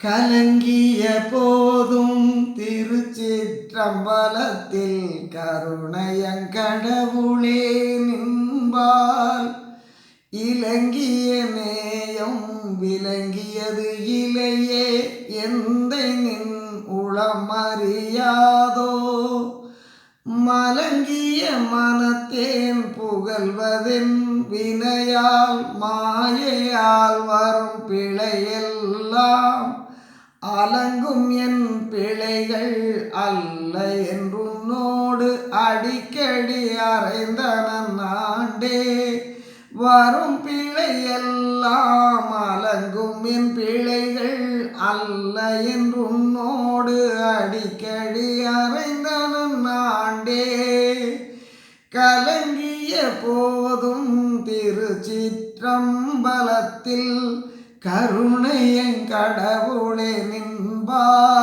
கலங்கிய போதும் திருச்சிற்றம்பலத்தில் கருணையங்கடவுளே நின்பால் இலங்கிய நேயம் விளங்கியது இலையே எந்தை நின் உளமறியாதோ மலங்கிய மனத்தேன் புகழ்வதென் வினையால் மாயையால் வரும் பிழையெல்லாம் அலங்கும் என் பிழைகள் அல்ல என்றுன்னோடு அடிக்கடி அறைந்தனன் ஆண்டே வரும் பிழையெல்லாம் அலங்கும் என் பிழைகள் அல்ல என்றுன்னோடு அடிக்கடி அறைந்தனன் ஆண்டே கலங்கிய போதும் திருச்சிற்றம்பலத்தில் கருணையங்கடவுளே நின்பால்